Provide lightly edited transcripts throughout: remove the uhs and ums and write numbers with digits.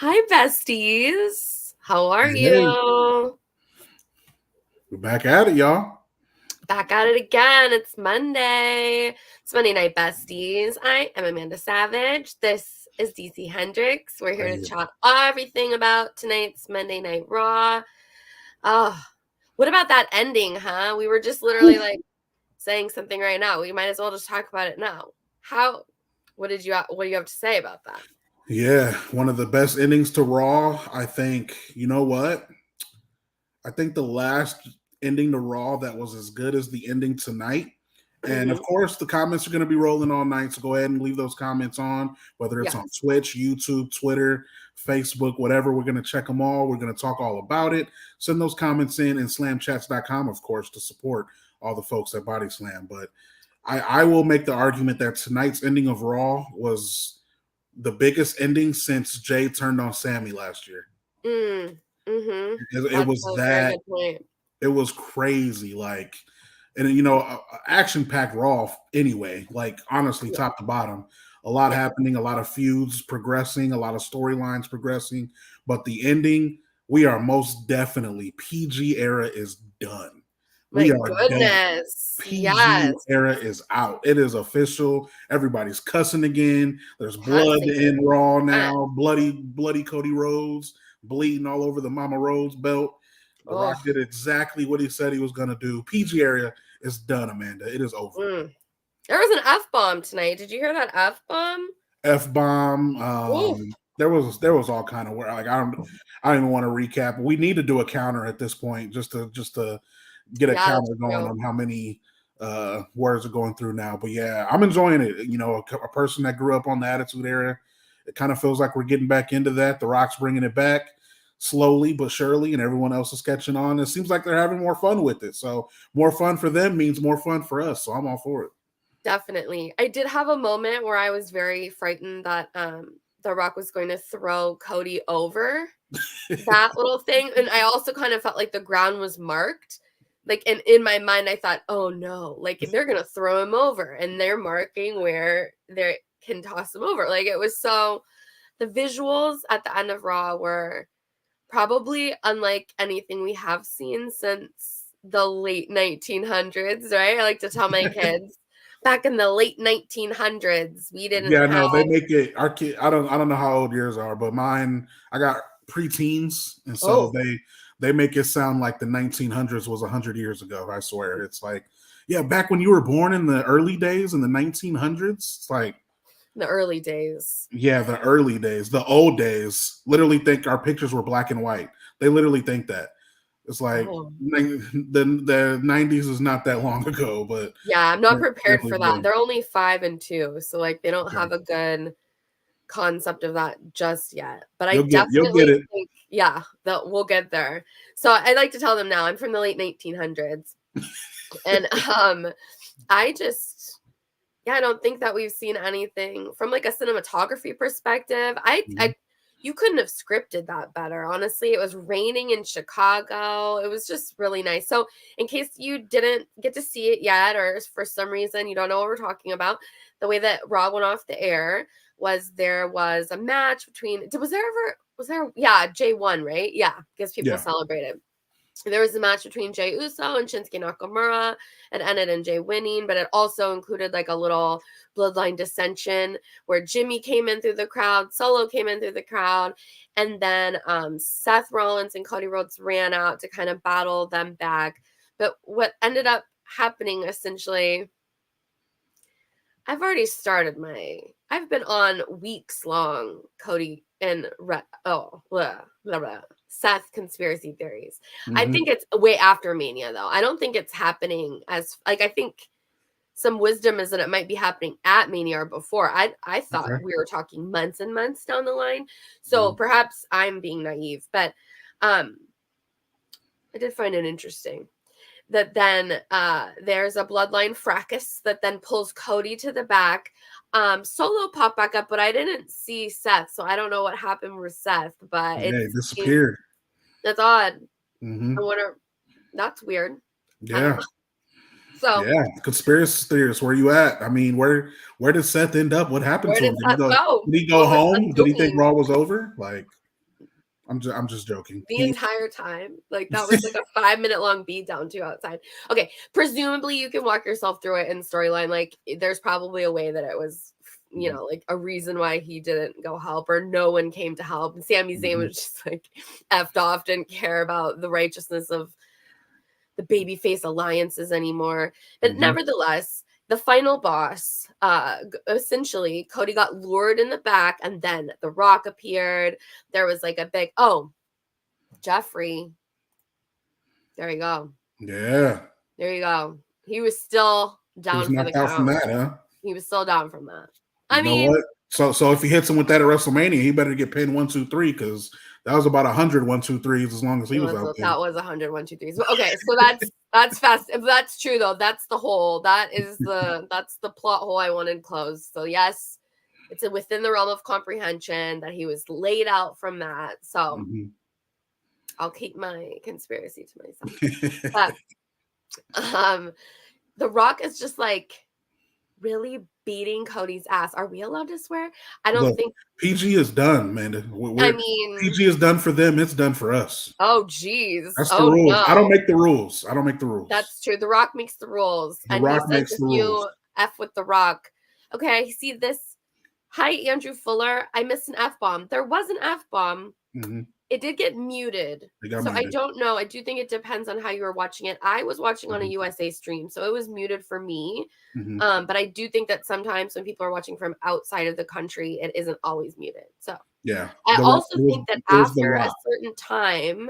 Hi, besties. How are Hey, you? we're back at it, y'all. Back at it again. It's Monday. It's Monday Night Besties. I am Amanda Savage. This is DC Hendricks. We're here to Hey, chat everything about tonight's Monday Night Raw. Oh, what about that ending, huh? We were just literally like saying something right now. We might as well just talk about it now. What do you have to say about that? yeah, one of the best endings to Raw. I think, you know what? I think the last ending to Raw that was as good as the ending tonight. And of Mm-hmm. course, the comments are going to be rolling all night. So go ahead and leave those comments on, whether it's on Yes, Twitch, YouTube, Twitter, Facebook, whatever. We're going to check them all. We're going to talk all about it. Send those comments in and slamchats.com, of course, to support all the folks at BodySlam. But I will make the argument that tonight's ending of Raw was the biggest ending since Jay turned on Sammy last year. Mm-hmm. It That's was a very that good point. it was crazy, like, and action packed Raw anyway. Like honestly, Yeah. top to bottom, a lot Yeah. happening, a lot of feuds progressing, a lot of storylines progressing. But the ending, we are most definitely PG era is done. My We are done. goodness. PG Yes. era is out. It is official. Everybody's cussing again. There's blood Cussing in Raw again. now. Bloody Cody Rhodes bleeding all over the Mama Rhodes belt. The Rock Oh, did exactly what he said he was going to do. PG area is done, Amanda. It is over. there was an F bomb tonight. Did you hear that F bomb? F bomb. Ooh. There was all kind of like I don't even want to recap. We need to do a counter at this point just to get a Yeah, that's counter going true. on how many words are going through now. But yeah, I'm enjoying it. You know, a person that grew up on the Attitude Era, it kind of feels like we're getting back into that. The Rock's bringing it back slowly but surely, and everyone else is catching on. It seems like they're having more fun with it. So more fun for them means more fun for us. So I'm all for it. Definitely. I did have a moment where I was very frightened that The Rock was going to throw Cody over that little thing. And I also kind of felt like the ground was marked. Like in my mind, I thought, oh no, like they're gonna throw him over and they're marking where they can toss him over. Like it was so the visuals at the end of Raw were probably unlike anything we have seen since the late 1900s, right? I like to tell my kids back in the late 1900s, we didn't Yeah, have. no, they make it our kid. I don't know how old yours are, but mine, I got preteens, and so Oh, they make it sound like the 1900s was 100 years ago. I swear, it's like, yeah, back when you were born in the early days in the 1900s. It's like, the early days. yeah, the early days, the old days. Literally think our pictures were black and white. They literally think that. It's like Oh. the 90s is not that long ago, but Yeah, I'm not yeah, prepared definitely for that. did. They're only 5 and 2, so like they don't Okay. have a good concept of that just yet. But I You'll get definitely it. think, yeah, that we'll get there. So I like to tell them now I'm from the late 1900s, and I just yeah, I don't think that we've seen anything from like a cinematography perspective. Mhm. You couldn't have scripted that better. Honestly, it was raining in Chicago. It was just really nice. So, in case you didn't get to see it yet, or for some reason you don't know what we're talking about, the way that Raw went off the air was there was a match between. Was there? Yeah, J1, right? Yeah, because people Yeah. celebrated. There was a match between Jey Uso and Shinsuke Nakamura. It ended in Jey winning, but it also included like a little bloodline dissension where Jimmy came in through the crowd, Solo came in through the crowd, and then Seth Rollins and Cody Rhodes ran out to kind of battle them back. But what ended up happening essentially, I've been on weeks long Cody and Seth conspiracy theories. I Mhm. think it's way after Mania though. I don't think it's happening as like I think some wisdom is that it might be happening at Mania or before. I thought Okay. we were talking months and months down the line. So Mhm. perhaps I'm being naive, but um I did find it interesting that then there's a bloodline fracas that then pulls Cody to the back. Solo popped back up, but I didn't see Seth, so I don't know what happened with Seth. But Yeah, it seems disappeared. that's odd. I Hmm. wonder. That's weird. I don't Yeah, know. So yeah. Conspiracy theorists, where you at? I mean, where did Seth end up? What happened where to did him? Seth go? Did he go What was home? Seth Did he think doing? Raw was over? Like, I'm just joking. The entire time. Like, that was like a 5-minute long beat down too outside. Okay, presumably you can walk yourself through it in storyline. Like, there's probably a way that it was, you know, like a reason why he didn't go help or no one came to help. And Sami Zayn was just like effed off, didn't care about the righteousness of the babyface alliances anymore. But nevertheless, the final boss, essentially, Cody got lured in the back, and then The Rock appeared. There was like a big, Jeffrey. There you go. Yeah. There you go. He was still down for the count. From that, huh? He was still down from that. I mean, what? So if he hits him with that at WrestleMania, he better get pinned 1, 2, 3 because that was about 100 1, 2, 3s as long as he was out there. That was 100 1, 2, 3s. Okay, so that's fast. If that's true though, that's the hole. That's the plot hole I wanted closed. So yes, it's within the realm of comprehension that he was laid out from that. So I'll keep my conspiracy to myself. But The Rock is just like really beating Cody's ass. Are we allowed to swear? I don't think PG is done, Amanda. PG is done for them. It's done for us. Oh, geez. That's the rules. No. I don't make the rules. That's true. The Rock makes the rules. The Rock makes the rules. You F with The Rock. Okay, I see this. Hi, Andrew Fuller. I missed an F-bomb. There was an F-bomb. It did get muted. I don't know. I do think it depends on how you were watching it. I was watching on a USA stream, so it was muted for me. But I do think that sometimes when people are watching from outside of the country, it isn't always muted. So yeah. I also think that after a certain time,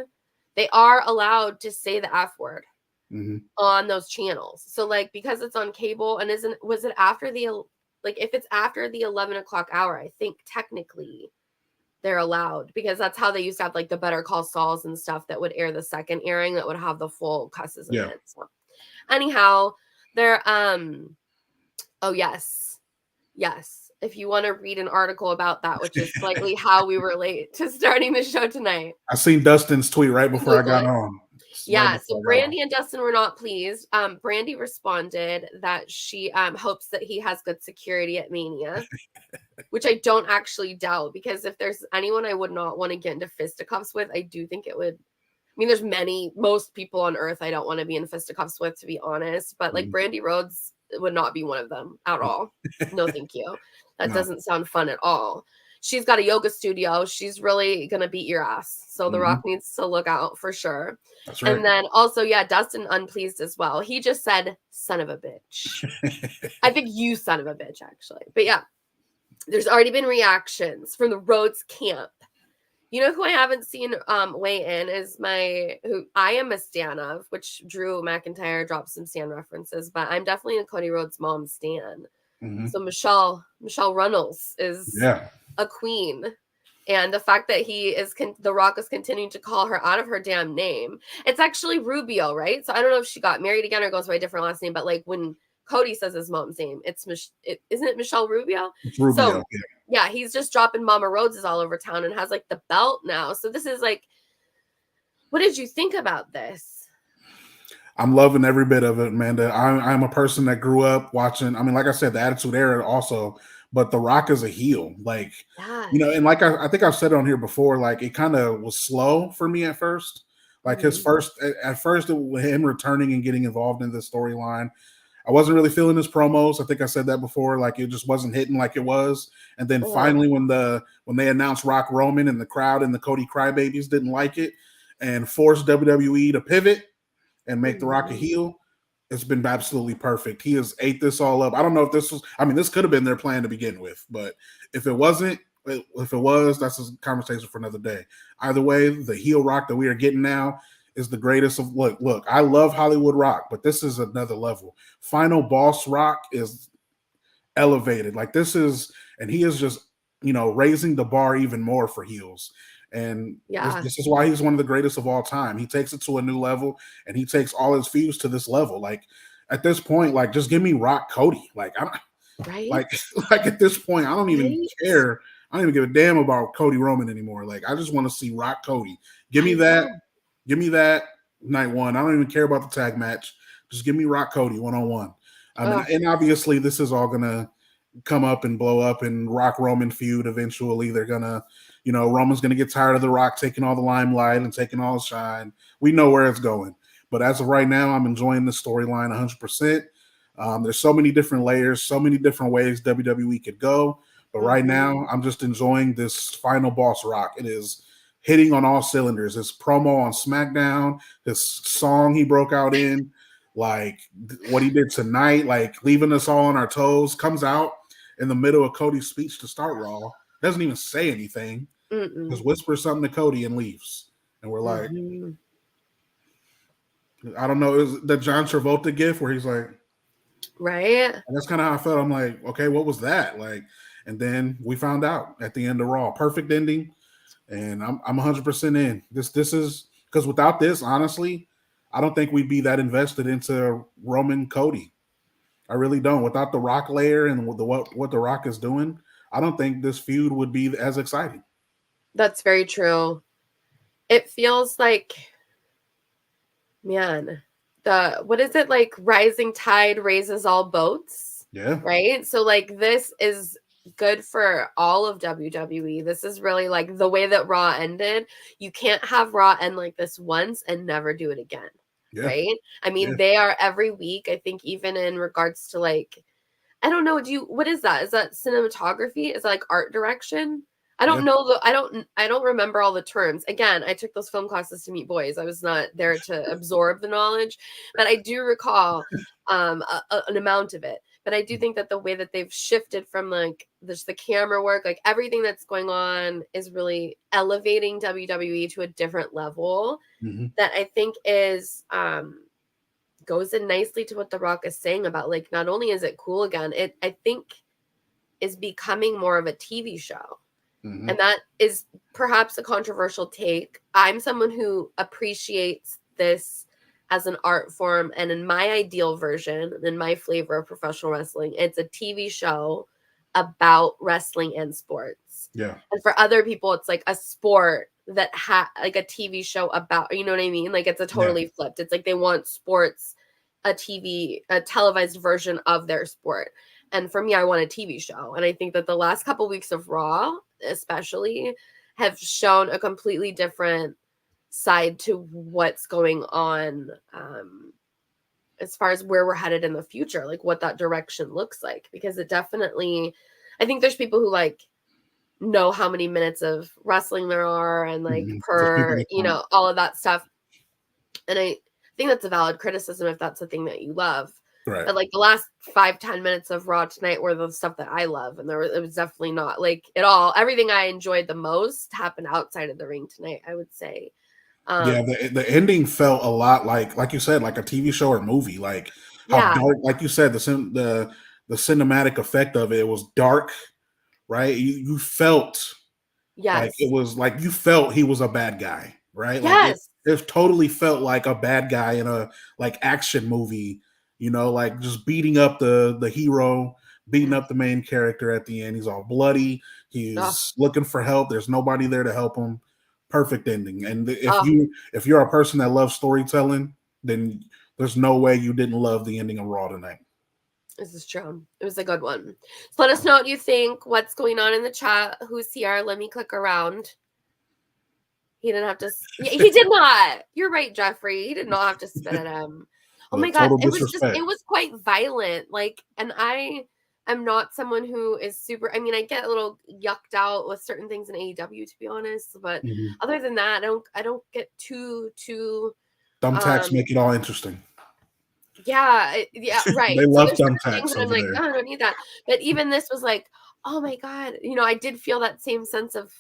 they are allowed to say the F word on those channels. So like, because it's on cable and was it after if it's after the 11 o'clock hour, I think technically they're allowed, because that's how they used to have like the Better Call Sauls and stuff that would air the second airing that would have the full cusses in it. So anyhow, they're yes. If you want to read an article about that, which is slightly how we were late to starting the show tonight. I seen Dustin's tweet right before I got on. Yeah, so Brandy and Dustin were not pleased. Brandy responded that she hopes that he has good security at Mania, which I don't actually doubt, because if there's anyone I would not want to get into fisticuffs with, I do think it would. I mean, there's most people on earth I don't want to be in fisticuffs with, to be honest, but like Brandy Rhodes would not be one of them at all. No, thank you. That doesn't sound fun at all. She's got a yoga studio. She's really going to beat your ass. So The Rock needs to look out for sure. That's right. And then also, Dustin unpleased as well. He just said, son of a bitch. I think you son of a bitch, actually. But yeah, there's already been reactions from the Rhodes camp. You know who I haven't seen weigh in is who I am a stan of, which Drew McIntyre dropped some stan references, but I'm definitely a Cody Rhodes mom stan. So Michelle Runnels is a queen. And the fact that The Rock is continuing to call her out of her damn name. It's actually Rubio, right? So I don't know if she got married again or goes by a different last name, but like when Cody says his mom's name, isn't it Michelle Rubio? It's Rubio. So, yeah, he's just dropping Mama Rhodes all over town and has like the belt now. So this is like, what did you think about this? I'm loving every bit of it, Amanda. I'm a person that grew up watching. I mean, like I said, the Attitude Era also, but The Rock is a heel. Like, and like I think I've said it on here before, like it kind of was slow for me at first. Like at first, him returning and getting involved in this storyline, I wasn't really feeling his promos. I think I said that before. Like it just wasn't hitting like it was. And then finally, when they announced Rock Roman and the crowd and the Cody Crybabies didn't like it and forced WWE to pivot and make The Rock a heel, it's been absolutely perfect. He has ate this all up. I don't know if this was. I mean, this could have been their plan to begin with, but if it wasn't, that's a conversation for another day. Either way, the heel Rock that we are getting now is the greatest of. Look, I love Hollywood Rock, but this is another level. Final Boss Rock is elevated. Like this is, and he is just, raising the bar even more for heels. And this is why he's one of the greatest of all time. He takes it to a new level, and he takes all his feuds to this level. Like at this point, like just give me Rock Cody. Like I don't, like at this point, I don't even care. I don't even give a damn about Cody Roman anymore. Like I just want to see Rock Cody. Give me that night one. I don't even care about the tag match. Just give me Rock Cody 1-on-1. And obviously, this is all gonna come up and blow up and Rock Roman feud eventually. They're gonna, Roman's gonna get tired of The Rock taking all the limelight and taking all the shine. We know where it's going. But as of right now, I'm enjoying the storyline 100%. There's so many different layers, so many different ways WWE could go. But right now, I'm just enjoying this final boss Rock. It is hitting on all cylinders. His promo on SmackDown, his song he broke out in, like what he did tonight, like leaving us all on our toes, comes out in the middle of Cody's speech to start Raw, doesn't even say anything, just whispers something to Cody and leaves. And we're like, I don't know, it was the John Travolta gif where he's like, right? And that's kind of how I felt. I'm like, okay, what was that? Like, and then we found out at the end of Raw. Perfect ending. And I'm 100% in. This is because without this, honestly, I don't think we'd be that invested into Roman Cody. I really don't. Without the Rock layer and what the Rock is doing, I don't think this feud would be as exciting. That's very true. It feels like, man, what is it, like rising tide raises all boats? Yeah. Right? So like this is good for all of WWE. This is really like the way that Raw ended. You can't have Raw end like this once and never do it again. Yeah. Right? I mean, they are every week, I think, even in regards to like, I don't know, what is that? Is that cinematography? Is that like art direction? I don't know. I don't remember all the terms. Again, I took those film classes to meet boys. I was not there to absorb the knowledge, but I do recall an amount of it. But I do think that the way that they've shifted from like the camera work, like everything that's going on is really elevating WWE to a different level that I think is goes in nicely to what The Rock is saying about like, not only is it cool again, it I think is becoming more of a TV show. And that is perhaps a controversial take. I'm someone who appreciates this as an art form. And in my ideal version, in my flavor of professional wrestling, it's a TV show about wrestling and sports. Yeah. And for other people, it's like a sport that like a TV show about, you know what I mean? Like it's a totally flipped. It's like they want sports, a televised version of their sport. And for me, I want a TV show. And I think that the last couple weeks of Raw, especially, have shown a completely different side to what's going on as far as where we're headed in the future, like what that direction looks like. Because it definitely, I think there's people who like know how many minutes of wrestling there are and like per, all of that stuff. And I think that's a valid criticism if that's the thing that you love. Right. But like the last 5-10 minutes of Raw tonight were the stuff that I love, and it was definitely not like at all. Everything I enjoyed the most happened outside of the ring tonight, I would say. The ending felt a lot like you said, like a TV show or movie. Like how dark, like you said, the cinematic effect of it was dark, right? You felt like it was like you felt he was a bad guy, right? Yes. Like it totally felt like a bad guy in a like action movie. Like just beating up the hero, beating up the main character at the end. He's all bloody. He's looking for help. There's nobody there to help him. Perfect ending. And if you're a person that loves storytelling, then there's no way you didn't love the ending of Raw tonight. This is true. It was a good one. So let us know what you think. What's going on in the chat? Who's here? Let me click around. He didn't have to. He did not. You're right, Jeffrey. He did not have to spit at him. Oh my God. It was quite violent. Like, and I am not someone who is super, I mean, I get a little yucked out with certain things in AEW, to be honest, but other than that, I don't get too thumbtacks make it all interesting. Yeah, right. They love thumbtacks. I'm like, oh, I don't need that. But even this was like, oh my God, I did feel that same sense of,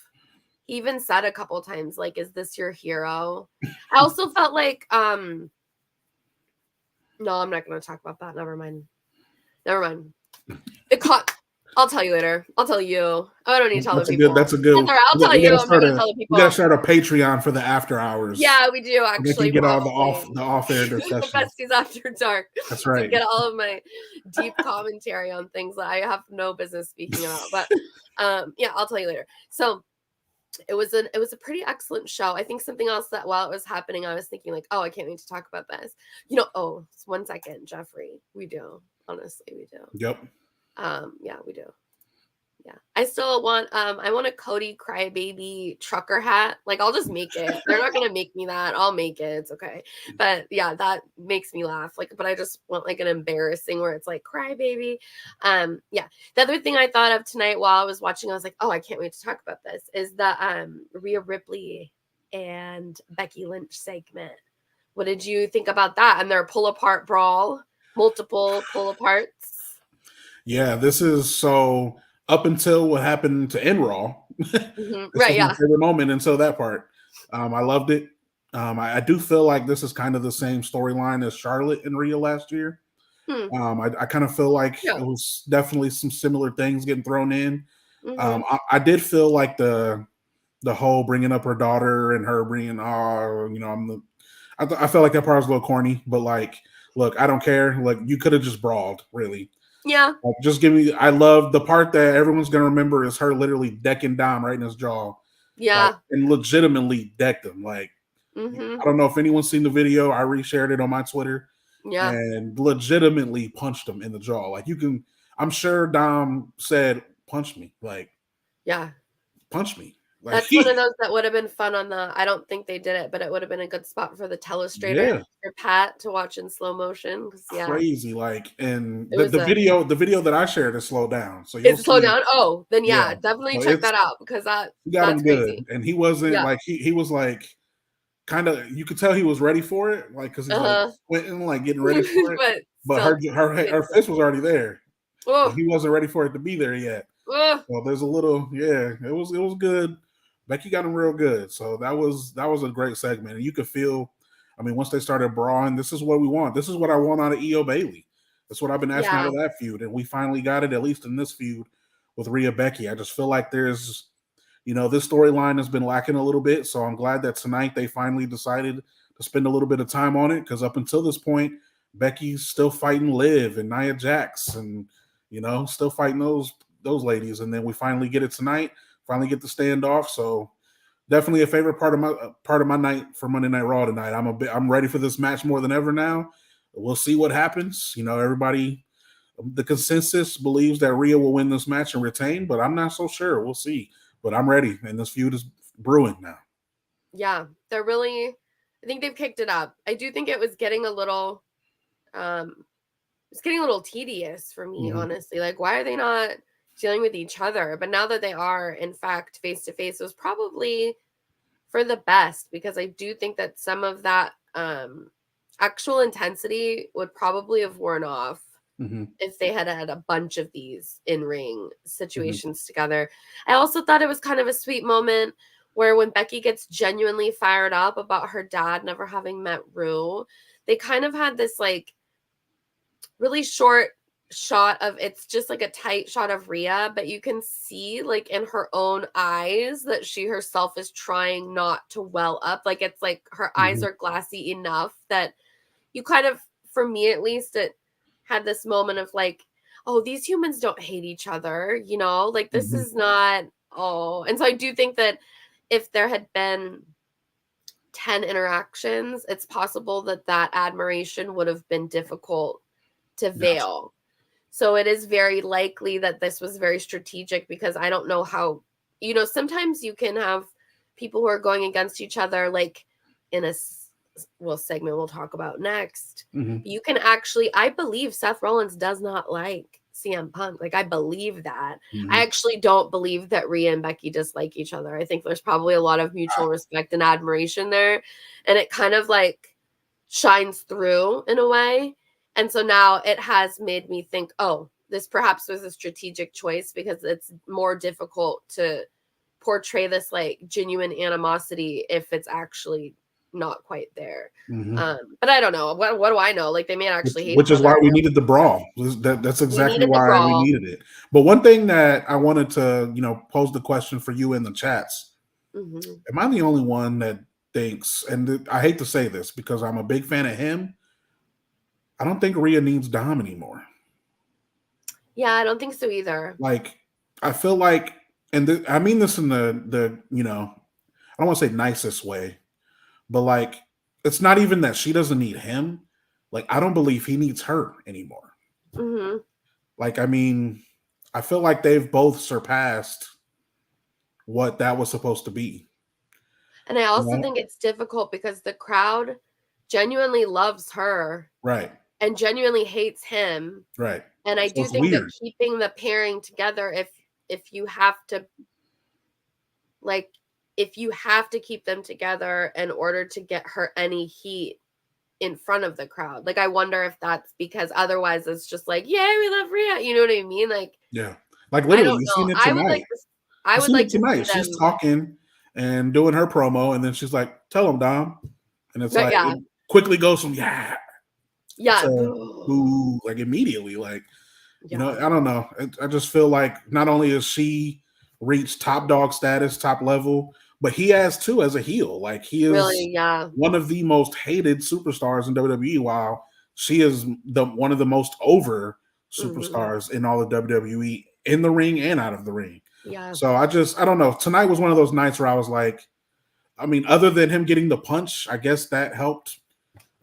he even said a couple times, like, is this your hero? I also felt like, no, I'm not going to talk about that. Never mind. I'll tell you later. I'll tell you. Oh, I don't need to tell the people. That's a good. I'll tell you. I'm not going to tell the people. We got to start a Patreon for the after hours. Yeah, we do actually. They can get all the off-air discussions. The Besties After Dark. That's right. Get all of my deep commentary on things that I have no business speaking about. But yeah, I'll tell you later. So it was a pretty excellent show. I think something else that while it was happening, I was thinking like, oh, I can't wait to talk about this. It's 1 second, Jeffrey. We do. Honestly, we do. Yep. Yeah, we do. Yeah. I still want I want a Cody Crybaby trucker hat. Like I'll just make it. They're not gonna make me that. I'll make it. It's okay. But yeah, that makes me laugh. Like, but I just want like an embarrassing where it's like Crybaby. Yeah. The other thing I thought of tonight while I was watching, I was like, oh, I can't wait to talk about this, is the Rhea Ripley and Becky Lynch segment. What did you think about that? And their pull apart brawl, multiple pull aparts. Yeah, this is so up until what happened to end Raw. Mm-hmm. This Right, was my yeah. favorite moment until that part. I loved it. I do feel like this is kind of the same storyline as Charlotte and Rhea last year. I kind of feel like Yeah. it was definitely some similar things getting thrown in. Mm-hmm. I did feel like the whole bringing up her daughter and her bringing, I felt like that part was a little corny, but like, look, I don't care. Like, you could have just brawled, really. Yeah. Like, just give me. I love the part that everyone's gonna remember is her literally decking Dom right in his jaw, Yeah. like, and legitimately decked him. Like, Mm-hmm. I don't know if anyone's seen the video. I reshared it on my Twitter, Yeah. and legitimately punched him in the jaw. Like, you can. I'm sure Dom said, "Punch me," like, Yeah. punch me. Like, That's one of those that would have been fun on the, I don't think they did it, but it would have been a good spot for the telestrator yeah, for Pat to watch in slow motion. Yeah, crazy. Like, and it the, was the video, the video that I shared is slowed down, so you'll it's slow see. down. Oh, then Yeah, yeah, definitely so check it's that out because he got him that's good, crazy. and he wasn't Yeah. like he was like kind of, you could tell he was ready for it, like, because he's like Uh-huh. squinting, like getting ready for it. But But still, her fist was already there, but oh, he wasn't ready for it to be there yet. oh, Well, there's a little, yeah, it was good. Becky got him real good, so that was a great segment, and you could feel. I mean, once they started brawling, this is what we want. This is what I want out of Io Bailey. That's what I've been asking out yeah, of that feud, and we finally got it, at least in this feud with Rhea Becky. I just feel like there's, this storyline has been lacking a little bit, so I'm glad that tonight they finally decided to spend a little bit of time on it, because up until this point, Becky's still fighting Liv and Nia Jax, and still fighting those ladies, and then we finally get it tonight. Finally get the standoff. So definitely a favorite part of my night for Monday Night Raw tonight. I'm ready for this match more than ever now. We'll see what happens. Everybody, the consensus believes that Rhea will win this match and retain, but I'm not so sure. We'll see. But I'm ready, and this feud is brewing now. yeah. They're really. I think they've kicked it up. I do think it was getting a little. It's getting a little tedious for me, honestly. Like, why are they not dealing with each other? But now that they are, in fact, face to face, it was probably for the best, because I do think that some of that actual intensity would probably have worn off if they had had a bunch of these in-ring situations together. I also thought it was kind of a sweet moment where when Becky gets genuinely fired up about her dad never having met Rue, they kind of had this like really short shot of, it's just like a tight shot of Rhea, but you can see like in her own eyes that she herself is trying not to well up. Like, it's like her eyes are glassy enough that you kind of, for me at least, it had this moment of like, oh, these humans don't hate each other, like this is not, oh. And so I do think that if there had been 10 interactions, it's possible that that admiration would have been difficult to veil. Gotcha. So it is very likely that this was very strategic, because I don't know how, sometimes you can have people who are going against each other, like in a segment we'll talk about next. You can actually, I believe Seth Rollins does not like CM Punk. Like, I believe that. I actually don't believe that Rhea and Becky dislike each other. I think there's probably a lot of mutual respect and admiration there. And it kind of like shines through in a way. And so now it has made me think, oh, this perhaps was a strategic choice, because it's more difficult to portray this like genuine animosity if it's actually not quite there. But I don't know. What do I know? Like, they may actually hate Which each is other. why we needed the brawl. That's We exactly needed the why we brawl. needed it. But one thing that I wanted to, pose the question for you in the chats. Am I the only one that thinks, and I hate to say this because I'm a big fan of him, I don't think Rhea needs Dom anymore. Yeah, I don't think so either. Like, I feel like, and I mean this in the I don't want to say nicest way, but like, it's not even that she doesn't need him. Like, I don't believe he needs her anymore. Like, I mean, I feel like they've both surpassed what that was supposed to be. And I also think it's difficult because the crowd genuinely loves her. Right. And genuinely hates him. Right. And I do think that keeping the pairing together, if you have to, like, if you have to keep them together in order to get her any heat in front of the crowd, like, I wonder if that's because otherwise it's just like, yeah, we love Rhea. You know what I mean? Like, yeah, like literally, you've seen it tonight. I would like to see them. She's talking and doing her promo, and then she's like, "Tell him, Dom," and it's like it quickly goes from yeah, boo, like immediately, like you know, I don't know. I just feel like not only has she reached top dog status, top level, but he has too as a heel. Like he is really, one of the most hated superstars in WWE, while she is one of the most over superstars in all of WWE, in the ring and out of the ring. Yeah. So I don't know. Tonight was one of those nights where I was like, I mean, other than him getting the punch, I guess that helped.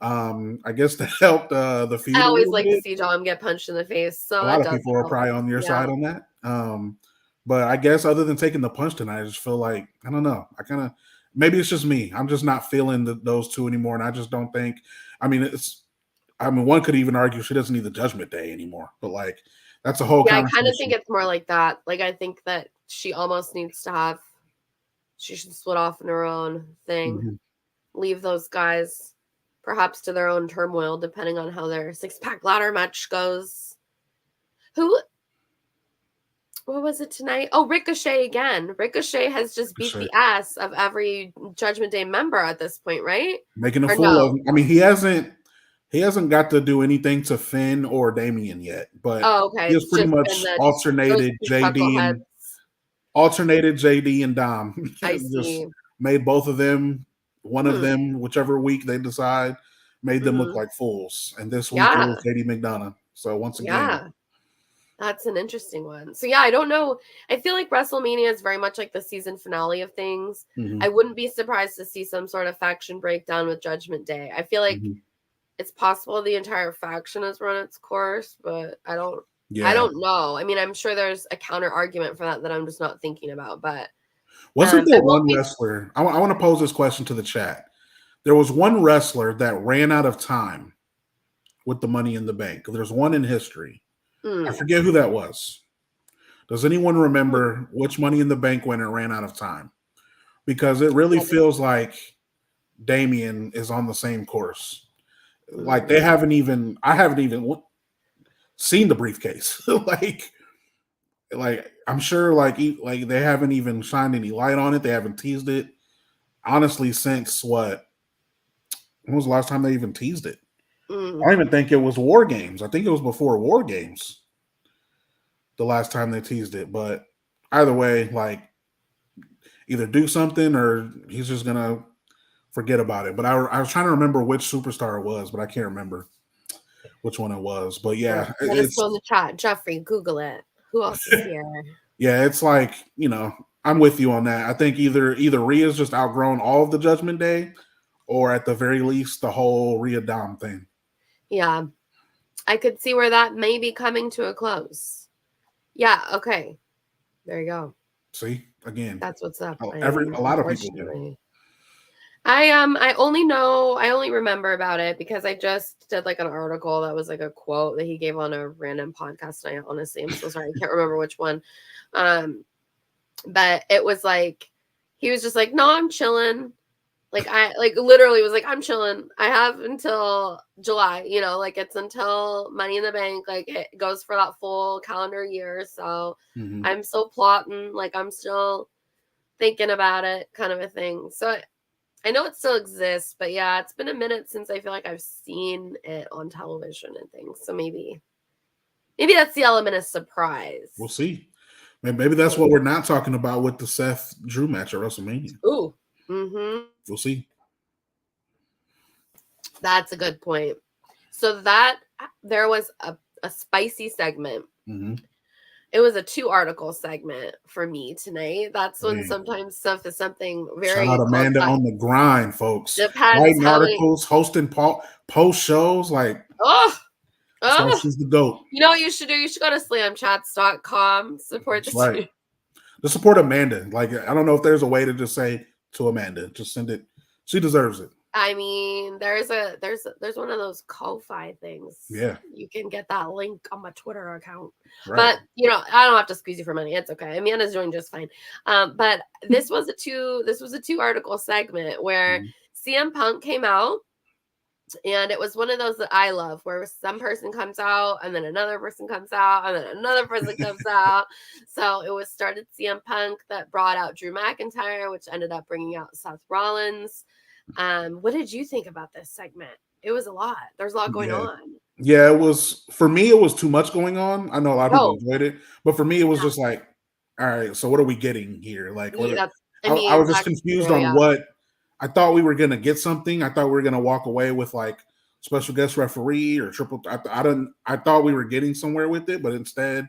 The feud. I always like to see Dom get punched in the face. So a lot of people are probably on your side on that. But I guess other than taking the punch tonight, I just feel like, I don't know. Maybe it's just me. I'm just not feeling those two anymore. And I just don't think, one could even argue she doesn't need the Judgment Day anymore, but like, that's a whole I kind of think it's more like that. Like, I think that she almost needs to she should split off in her own thing, leave those guys perhaps to their own turmoil, depending on how their 6-pack ladder match goes. What was it tonight? Oh, Ricochet again. Ricochet has just beat the ass of every Judgment Day member at this point, right? Making a fool of him. I mean, he hasn't got to do anything to Finn or Damian yet, but he has pretty much alternated JD and Dom. I see. Made both of them, one of them, whichever week they decide, made them look like fools. And this week it was JD McDonough. So once again, that's an interesting one. So I don't know. I feel like WrestleMania is very much like the season finale of things. I wouldn't be surprised to see some sort of faction breakdown with Judgment Day. I feel like it's possible the entire faction has run its course, but I don't know. I mean, I'm sure there's a counter argument for that I'm just not thinking about. But wasn't there one wrestler? I want to pose this question to the chat. There was one wrestler that ran out of time with the Money in the Bank. There's one in history. I forget who that was. Does anyone remember which Money in the Bank winner ran out of time? Because it really feels like Damian is on the same course. Like I haven't even seen the briefcase. like I'm sure like they haven't even shined any light on it. They haven't teased it. Honestly, since when was the last time they even teased it? I don't even think it was War Games. I think it was before War Games the last time they teased it. But either way, like, either do something or he's just going to forget about it. But I was trying to remember which superstar it was, but I can't remember which one it was. But yeah. Let us know in the chat. Jeffrey, Google it. Who else is here? Yeah, it's like, I'm with you on that. I think either Rhea's just outgrown all of the Judgment Day, or at the very least, the whole Rhea Dom thing. Yeah. I could see where that may be coming to a close. Yeah, okay. There you go. See? Again. That's what's up. A lot of people do. I only remember about it because I just did like an article that was like a quote that he gave on a random podcast. And I'm so sorry. I can't remember which one. But it was like, he was just like, no, I'm chilling. Like I literally was like, I'm chilling. I have until July, like it's until Money in the Bank. Like it goes for that full calendar year. So I'm still plotting. Like I'm still thinking about it, kind of a thing. So I know it still exists, but yeah, it's been a minute since I feel like I've seen it on television and things. So maybe that's the element of surprise. We'll see. Maybe that's what we're not talking about with the Seth Drew match at WrestleMania. Ooh. We'll see. That's a good point. So there was a spicy segment. It was a 2-article segment for me tonight. That's when sometimes stuff is something very. Shout out Amanda on the grind, folks. Writing articles, hosting post shows, like That's why Oh, she's the GOAT. you know what you should do? You should go to slamchats.com, support the That's right. team. To support Amanda. Like, I don't know if there's a way to just say to Amanda, just send it. She deserves it. I mean, there's one of those Ko-Fi things. Yeah. You can get that link on my Twitter account. Right. But you know, I don't have to squeeze you for money. It's okay. Amanda's doing just fine. But this was a two article segment where CM Punk came out. And it was one of those that I love where some person comes out and then another person comes out and then another person comes out. So it was started CM Punk that brought out Drew McIntyre, which ended up bringing out Seth Rollins. What did you think about this segment? It was a lot. There's a lot going on. Yeah, it was, for me, it was too much going on. I know a lot of people enjoyed it, but for me, it was just like, all right, so what are we getting here? Like, I was just confused on what. I thought we were gonna get something. I thought we were gonna walk away with like special guest referee or triple. I thought we were getting somewhere with it, but instead,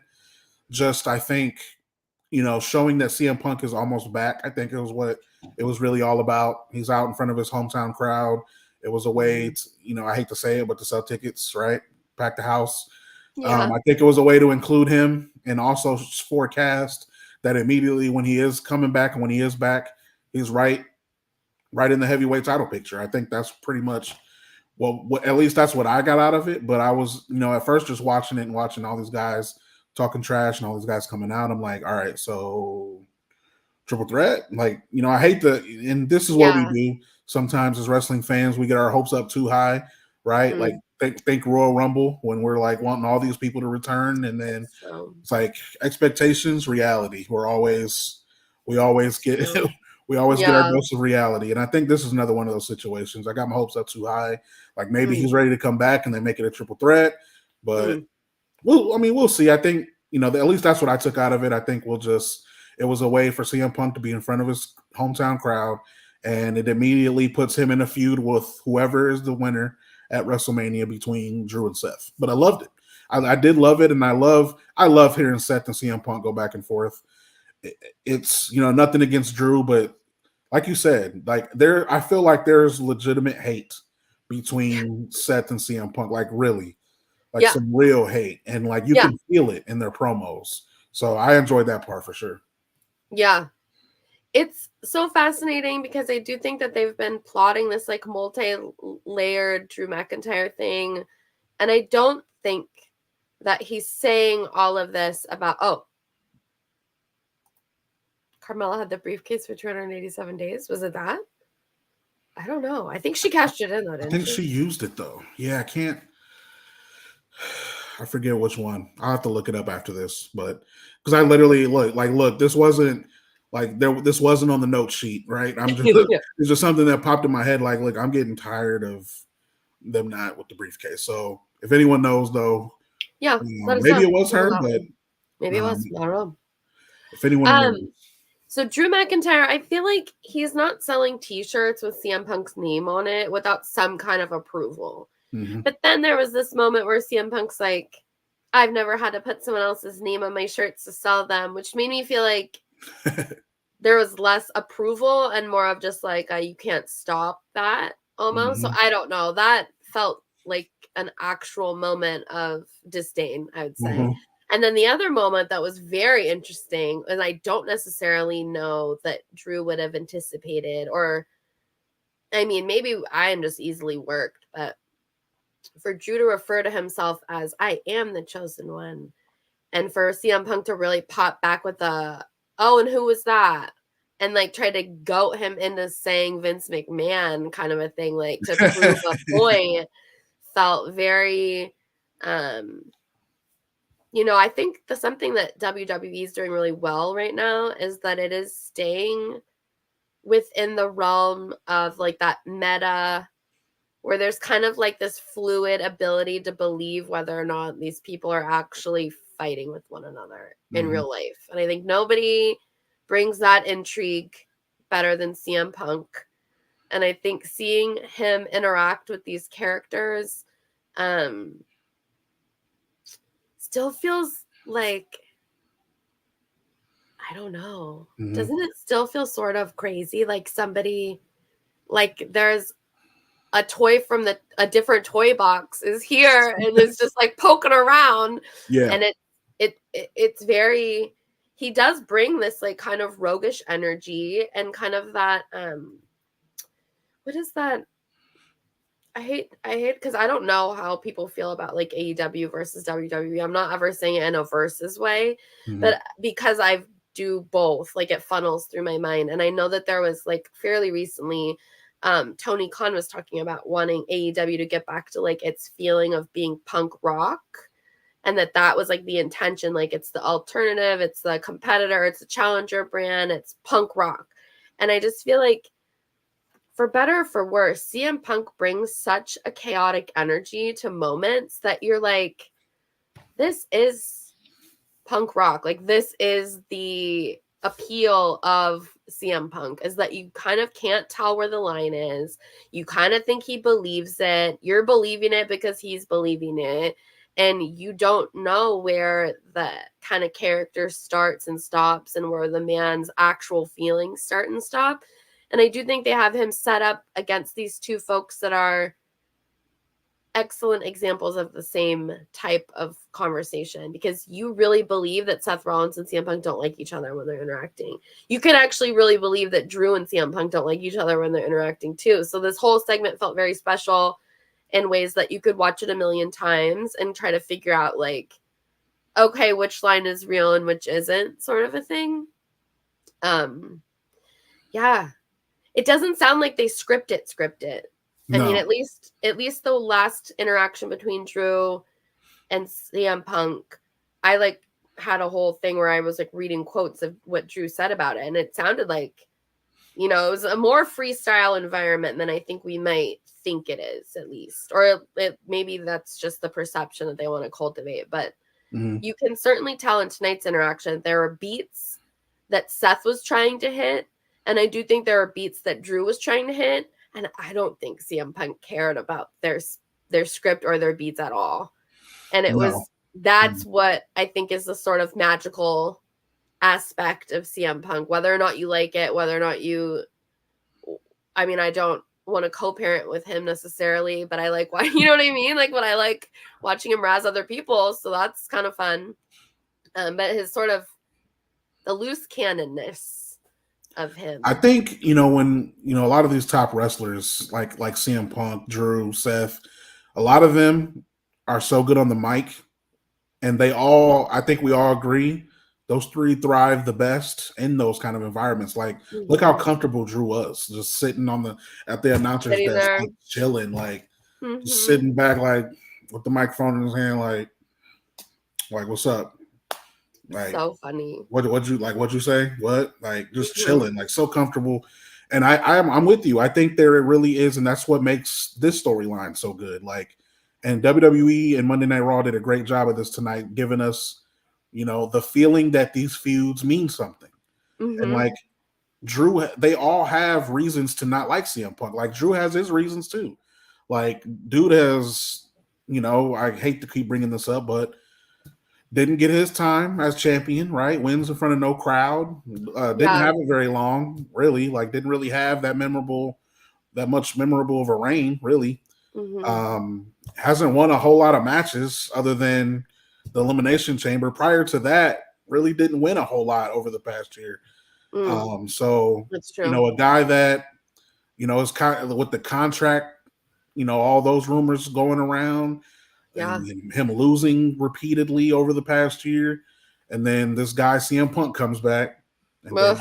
just I think, showing that CM Punk is almost back. I think it was what it was really all about. He's out in front of his hometown crowd. It was a way to, I hate to say it, but to sell tickets, right? Pack the house. Yeah. I think it was a way to include him and also forecast that immediately when he is coming back and when he is back, he's right in the heavyweight title picture. I think that's pretty much what at least that's what I got out of it. But I was, at first just watching it and watching all these guys talking trash and all these guys coming out. I'm like, all right, so triple threat. Like, I hate and this is what we do sometimes as wrestling fans. We get our hopes up too high, right? Like think Royal Rumble when we're like wanting all these people to return, and then it's like expectations, reality. We always get our dose of reality. And I think this is another one of those situations. I got my hopes up too high. Like maybe he's ready to come back and they make it a triple threat. But we'll see. I think, at least that's what I took out of it. I think it was a way for CM Punk to be in front of his hometown crowd, and it immediately puts him in a feud with whoever is the winner at WrestleMania between Drew and Seth. But I loved it. I did love it, and I love hearing Seth and CM Punk go back and forth. It's, nothing against Drew, but like you said, like I feel like there's legitimate hate between Seth and CM Punk, like really, like some real hate, and like you can feel it in their promos. So I enjoyed that part for sure. Yeah. It's so fascinating because I do think that they've been plotting this like multi-layered Drew McIntyre thing. And I don't think that he's saying all of this about, Carmella had the briefcase for 287 days. Was it that? I don't know. I think she cashed it in though, didn't she? I think she used it though. Yeah, I forget which one. I'll have to look it up after this, but because I literally look, this wasn't like this wasn't on the note sheet, right? I'm just it's just something that popped in my head. Like, look, I'm getting tired of them not with the briefcase. So if anyone knows though, maybe it was her, but maybe it was. I don't know. If anyone knows. So Drew McIntyre, I feel like he's not selling t-shirts with CM Punk's name on it without some kind of approval. But then there was this moment where CM Punk's like, I've never had to put someone else's name on my shirts to sell them, which made me feel like there was less approval and more of just like, you can't stop that almost. So I don't know. That felt like an actual moment of disdain, I would say. And then the other moment that was very interesting, and I don't necessarily know that Drew would have anticipated, or, I mean, maybe I am just easily worked, but for Drew to refer to himself as I am the chosen one, and for CM Punk to really pop back with and who was that? And like try to goat him into saying Vince McMahon kind of a thing, like to prove a point, felt very, I think something that WWE is doing really well right now is that it is staying within the realm of like that meta where there's kind of like this fluid ability to believe whether or not these people are actually fighting with one another in real life. And I think nobody brings that intrigue better than CM Punk. And I think seeing him interact with these characters still feels like, I don't know. Doesn't it still feel sort of crazy? Like somebody, like there's a toy from a different toy box is here and is just like poking around. Yeah. And it's very, he does bring this like kind of roguish energy and kind of that what is that? I hate because I don't know how people feel about like AEW versus WWE. I'm not ever saying it in a versus way, but because I do both, like it funnels through my mind. And I know that there was like fairly recently, Tony Khan was talking about wanting AEW to get back to like its feeling of being punk rock. And that was like the intention, like it's the alternative, it's the competitor, it's a challenger brand, it's punk rock. And I just feel like, for better or for worse, CM Punk brings such a chaotic energy to moments that you're like, this is punk rock. Like, this is the appeal of CM Punk, is that you kind of can't tell where the line is. You kind of think he believes it. You're believing it because he's believing it. And you don't know where the kind of character starts and stops and where the man's actual feelings start and stop. And I do think they have him set up against these two folks that are excellent examples of the same type of conversation, because you really believe that Seth Rollins and CM Punk don't like each other when they're interacting. You can actually really believe that Drew and CM Punk don't like each other when they're interacting too. So this whole segment felt very special in ways that you could watch it a million times and try to figure out like, okay, which line is real and which isn't, sort of a thing. Yeah. It doesn't sound like they script it. I mean, at least the last interaction between Drew and CM Punk, I like had a whole thing where I was like reading quotes of what Drew said about it. And it sounded like, you know, it was a more freestyle environment than I think we might think it is, at least. Or maybe that's just the perception that they want to cultivate. But you can certainly tell in tonight's interaction, there are beats that Seth was trying to hit. And I do think there are beats that Drew was trying to hit. And I don't think CM Punk cared about their script or their beats at all. And that's what I think is the sort of magical aspect of CM Punk, whether or not you like it, whether or not I mean, I don't want to co-parent with him necessarily, but I like why, you know what I mean? Like when I like watching him razz other people. So that's kind of fun. But his sort of the loose cannonness of him. I think, you know, when, you know, a lot of these top wrestlers like CM Punk, Drew, Seth, a lot of them are so good on the mic, and I think we all agree, those three thrive the best in those kind of environments. Like, look how comfortable Drew was, just sitting at the announcer's desk, like, chilling, like just sitting back, like with the microphone in his hand, like what's up? Like, so funny. What'd you say? What? Like, just chilling, like so comfortable. And I'm with you. I think there it really is, and that's what makes this storyline so good. Like, and WWE and Monday Night Raw did a great job of this tonight, giving us, you know, the feeling that these feuds mean something. And like Drew, they all have reasons to not like CM Punk. Like Drew has his reasons too. Like, dude has, you know, I hate to keep bringing this up, but didn't get his time as champion, right? Wins in front of no crowd. Didn't have it very long, really. Like, didn't really have that much memorable of a reign, really. Hasn't won a whole lot of matches other than the Elimination Chamber. Prior to that, really didn't win a whole lot over the past year. So that's true. You know, a guy that, you know, is kind of with the contract, you know, all those rumors going around. And him losing repeatedly over the past year, and then this guy CM Punk comes back, and then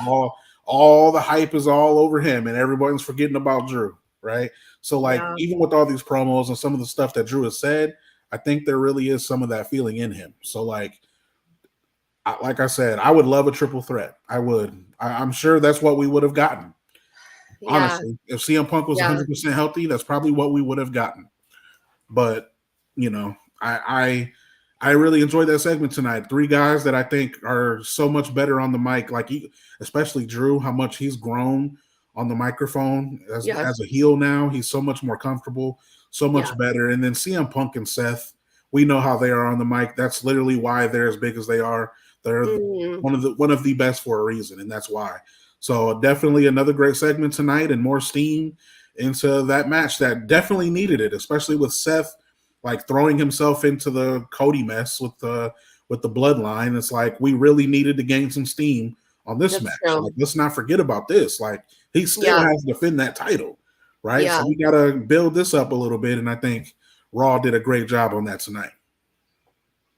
all the hype is all over him, and everyone's forgetting about Drew, right? So like, even with all these promos and some of the stuff that Drew has said, I think there really is some of that feeling in him. So like I said, I would love a triple threat. I would. I'm sure that's what we would have gotten. Honestly, if CM Punk was 100% healthy, that's probably what we would have gotten. But you know, I really enjoyed that segment tonight. Three guys that I think are so much better on the mic, like especially Drew, how much he's grown on the microphone as a heel now. He's so much more comfortable, so much better. And then CM Punk and Seth, we know how they are on the mic. That's literally why they're as big as they are. They're one of the best for a reason, and that's why. So definitely another great segment tonight and more steam. into that match that definitely needed it, especially with Seth like throwing himself into the Cody mess with the bloodline. It's like we really needed to gain some steam on this That's match. true. Like, let's not forget about this. Like, he still Yeah. has to defend that title, right? Yeah. So we gotta build this up a little bit, and I think Raw did a great job on that tonight.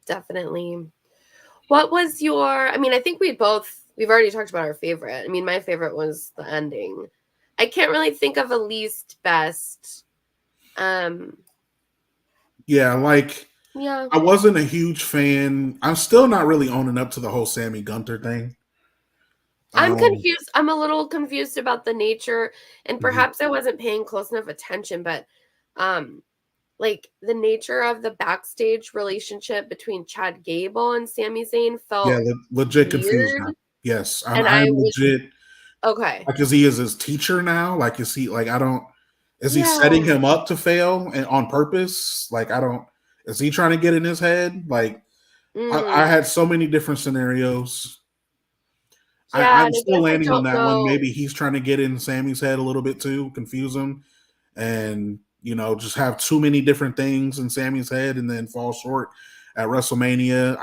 Definitely. What was your, I mean, I think we've already talked about our favorite. I mean, my favorite was the ending. I can't really think of a least best. Yeah, like, Yeah. I wasn't a huge fan. I'm still not really owning up to the whole Sammy Gunther thing. I'm confused. I'm a little confused about the nature, and Mhm. perhaps I wasn't paying close enough attention, but like the nature of the backstage relationship between Chad Gable and Sami Zayn Yeah, felt legit confused weird. now. Yes, And I I'm was legit. okay. Like, is he his teacher now? Like, is he like, I don't? Is he Yeah. setting him up to fail and on purpose? Like, I don't. Is he trying to get in his head? Like, I had so many different scenarios. Yeah, I'm and I still guess I landing on don't that one. know. Maybe he's trying to get in Sammy's head a little bit too, confuse him, and just have too many different things in Sammy's head, and then fall short at WrestleMania.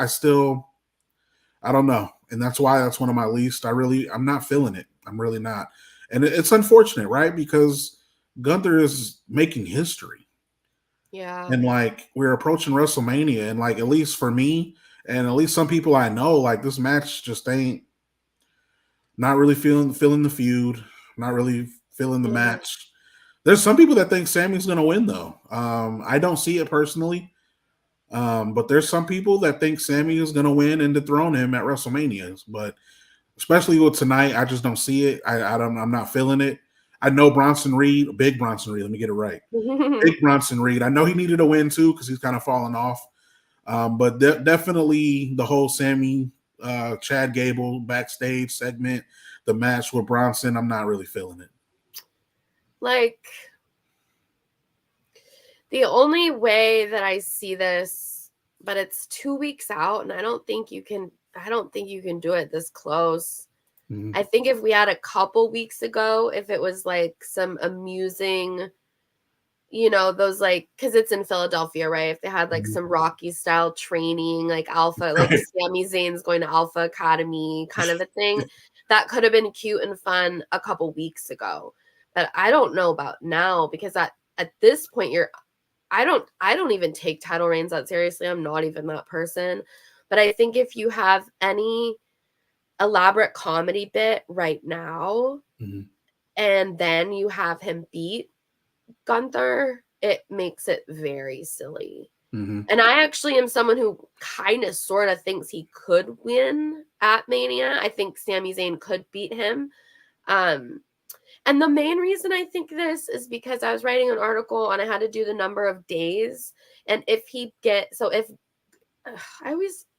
I don't know, and that's why that's one of my least. I'm not feeling it. I'm really not, and it's unfortunate, right? Because Gunther is making history, Yeah. and like we're approaching WrestleMania, and like at least for me, and at least some people I know, like this match just ain't. Not really feeling the feud. Not really feeling the match. There's some people that think Sammy's going to win though. I don't see it personally, but there's some people that think Sammy is going to win and dethrone him at WrestleMania. But especially with tonight, I just don't see it. I'm not feeling it. I know Bronson Reed, big Bronson Reed. Let me get it right. Big Bronson Reed. I know he needed a win too because he's kind of fallen off. But definitely the whole Sammy Chad Gable backstage segment, the match with Bronson, I'm not really feeling it. Like, the only way that I see this, but it's 2 weeks out, and I don't think you can do it this close. Mm-hmm. I think if we had a couple weeks ago, if it was like some amusing, those like, because it's in Philadelphia, right? If they had like some Rocky style training, like Alpha, like Sami Zayn's going to Alpha Academy kind of a thing, that could have been cute and fun a couple weeks ago. But I don't know about now, because at this point I don't even take title reigns that seriously. I'm not even that person. But I think if you have any elaborate comedy bit right now, and then you have him beat Gunther, it makes it very silly. And I actually am someone who kind of sort of thinks he could win at Mania. I think Sami Zayn could beat him. And the main reason I think this is because I was writing an article and I had to do the number of days. And if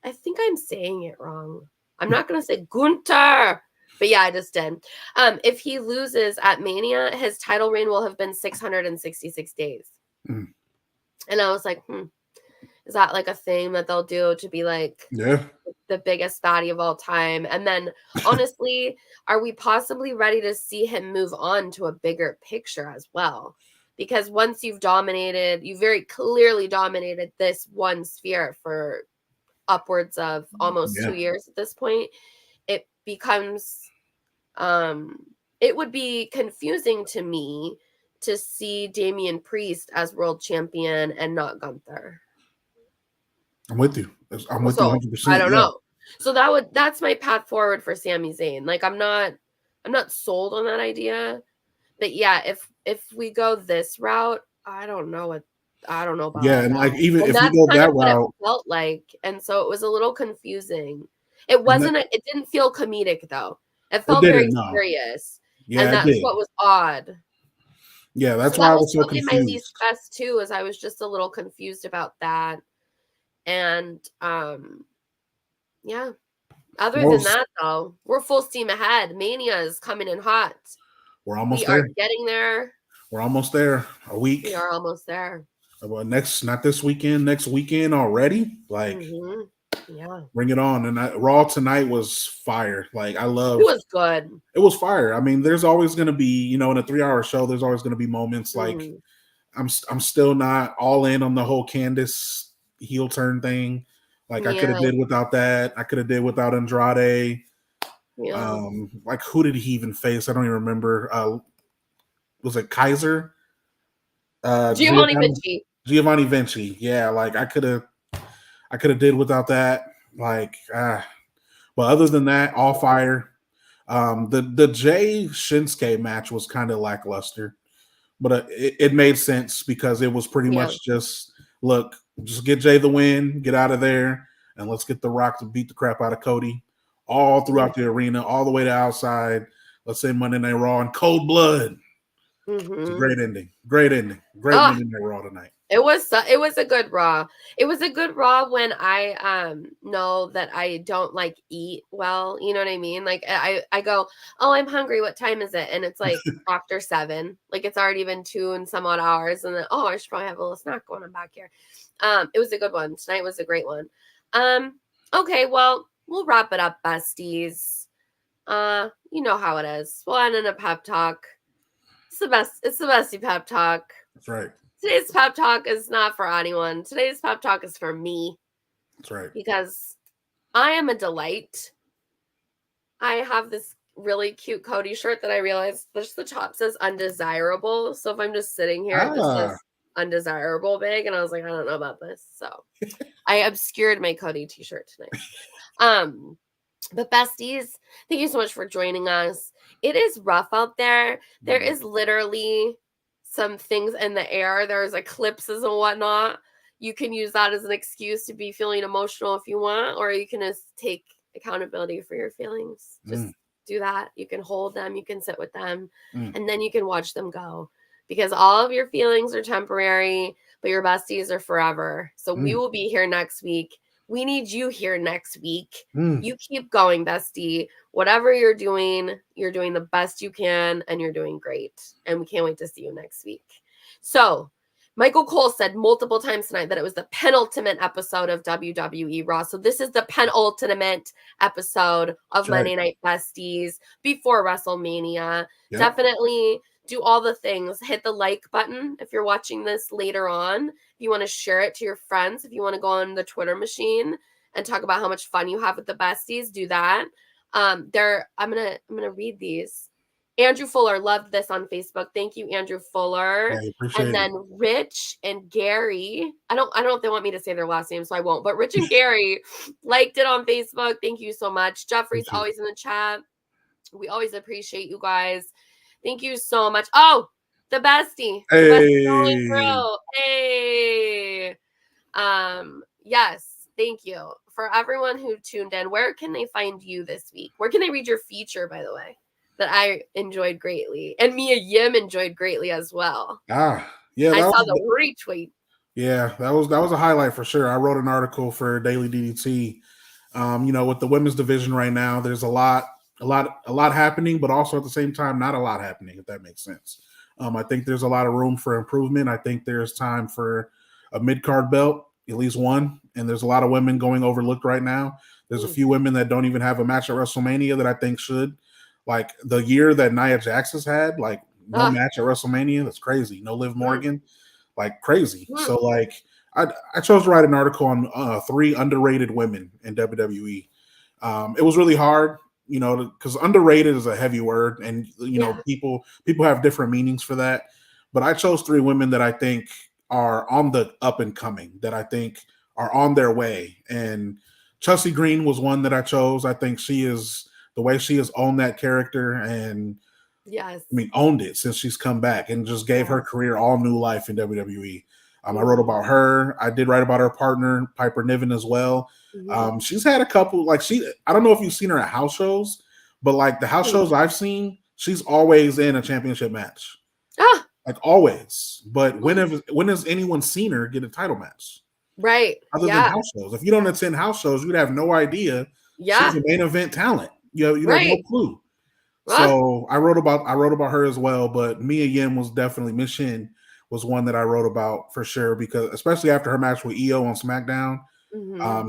I think I'm saying it wrong. I'm not going to say Gunther, but yeah, I just did. If he loses at Mania, his title reign will have been 666 days. And I was like, is that like a thing that they'll do to be like, yeah, the biggest baddie of all time? And then honestly, are we possibly ready to see him move on to a bigger picture as well? Because once you very clearly dominated this one sphere for upwards of almost 2 years at this point, it becomes it would be confusing to me to see Damian Priest as world champion and not Gunther. I'm with you. I'm with you 100%. I don't know. So that's my path forward for Sami Zayn. Like, I'm not sold on that idea. But yeah, if we go this route, I don't know about Yeah, all and that. like even And if we that's go kind that of what it route, felt like. And so it was a little confusing. It didn't feel comedic though. It felt very serious. Yeah, And it that's did. what was odd. Yeah, that's So why that I was was so probably my least confused. best too, is I was just a little confused about that. And yeah. Other than that, though, we're full steam ahead. Mania is coming in hot. We're almost We there. are getting there. We're almost there. A week. We are almost there. Well, not this weekend, next weekend already. Like, Yeah. Bring it on. And Raw tonight was fire. Like, I love It was good. It was fire. I mean, there's always going to be, in a 3-hour show, there's always going to be moments like I'm still not all in on the whole Candace heel turn thing. Like, I could have did without that. I could have did without Andrade. Yeah. Like, who did he even face? I don't even remember. Was it Kaiser? Giovanni Vinci. Giovanni Vinci. Yeah, like I could have did without that. Like, but other than that, all fire. The Jey Shinsuke match was kind of lackluster, but it made sense because it was pretty much just get Jey the win, get out of there, and let's get The Rock to beat the crap out of Cody all throughout the arena, all the way to outside. Let's say Monday Night Raw in cold blood. It's a great ending. Great ending. Great Monday Night Raw tonight. It was a good Raw. It was a good Raw when I know that I don't like eat well. You know what I mean? Like I go, oh, I'm hungry. What time is it? And it's like after 7. Like it's already been 2 and some odd hours. And then I should probably have a little snack going on back here. It was a good one. Tonight was a great one. Okay, well, we'll wrap it up, besties. You know how it is. We'll end in a pep talk. It's the bestie pep talk. That's right. Today's pep talk is not for anyone. Today's pep talk is for me. That's right. Because I am a delight. I have this really cute Cody shirt that I realized just the top says undesirable. So if I'm just sitting here, it just says undesirable big. And I was like, I don't know about this. So I obscured my Cody t-shirt tonight. But besties, thank you so much for joining us. It is rough out there. There is literally some things in the air. There's eclipses and whatnot. You can use that as an excuse to be feeling emotional if you want, or you can just take accountability for your feelings. Just do that. You can hold them, you can sit with them, and then you can watch them go. Because all of your feelings are temporary, but your besties are forever. So we will be here next week. We need you here next week. You keep going, bestie. Whatever you're doing the best you can, and you're doing great. And we can't wait to see you next week. So, Michael Cole said multiple times tonight that it was the penultimate episode of WWE Raw. So this is the penultimate episode of Monday Night Besties before WrestleMania. Yep. Definitely do all the things. Hit the like button if you're watching this later on. If you want to share it to your friends, if you want to go on the Twitter machine and talk about how much fun you have with the besties, do that. I'm gonna read these. Andrew Fuller loved this on Facebook. Thank you, Andrew Fuller. And then Rich and Gary. I don't know if they want me to say their last name, so I won't. But Rich and Gary liked it on Facebook. Thank you so much. Jeffrey's always in the chat. We always appreciate you guys. Thank you so much. Oh, the bestie. Hey. The bestie hey. Yes. Thank you for everyone who tuned in. Where can they find you this week? Where can they read your feature, by the way, that I enjoyed greatly, and Mia Yim enjoyed greatly as well? Yeah, I saw the retweet. Yeah, that was a highlight for sure. I wrote an article for Daily DDT. With the women's division right now, there's a lot happening, but also at the same time, not a lot happening, if that makes sense. I think there's a lot of room for improvement. I think there's time for a mid-card belt, at least one, and there's a lot of women going overlooked right now. There's a few women that don't even have a match at WrestleMania that I think should. Like the year that Nia Jax has had, like no match at WrestleMania, that's crazy. No Liv Morgan, like crazy. So like I chose to write an article on 3 underrated women in WWE. It was really hard, because underrated is a heavy word, and people have different meanings for that. But I chose 3 women that I think are on the up and coming, that I think are on their way. And Chelsea Green was one that I chose. I think she is, the way she has owned that character, and owned it since she's come back, and just gave her career all new life in WWE. I wrote about her. I did write about her partner, Piper Niven, as well. She's had a couple, I don't know if you've seen her at house shows, but like the house shows I've seen, she's always in a championship match. Like always. But when has anyone seen her get a title match? Right. Other than house shows. If you don't attend house shows, you'd have no idea she's a main event talent. You have no clue. So I wrote about her as well, but Mia Yim was definitely, Miss Shin was one that I wrote about for sure, because especially after her match with Io on SmackDown,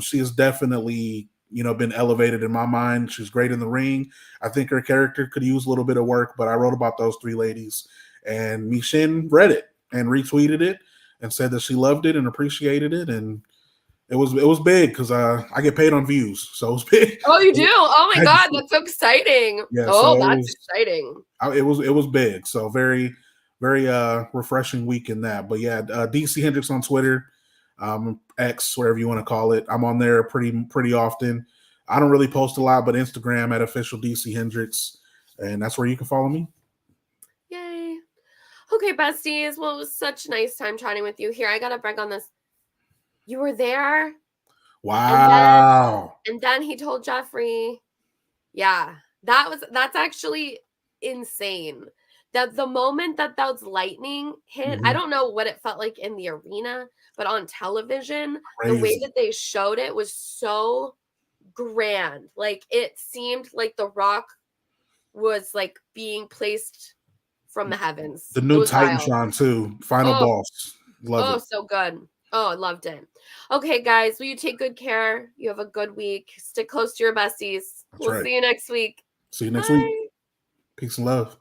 She has definitely, been elevated in my mind. She's great in the ring. I think her character could use a little bit of work, but I wrote about those three ladies, and Michin read it and retweeted it and said that she loved it and appreciated it, and it was big because I get paid on views, so it was big. Oh, you do? Oh my God, that's so exciting! Yeah, oh, so that's exciting. It was big. So very, very refreshing week in that. But yeah, DC Hendricks on Twitter, X, whatever you want to call it. I'm on there pretty often. I don't really post a lot, but Instagram at official DC Hendricks, and that's where you can follow me. Yay. Okay, besties. Well, it was such a nice time chatting with you. Here, I gotta brag on this. You were there. Wow. And then he told Jeffrey, yeah, that's actually insane. That the moment that those lightning hit, I don't know what it felt like in the arena, but on television, the way that they showed it was so grand. Like it seemed like The Rock was like being placed from the heavens. The new Titantron too. Final boss. Love it. So good. Oh, I loved it. Okay, guys, will you take good care? You have a good week. Stick close to your besties. We'll see you next week. See you next week. Peace and love.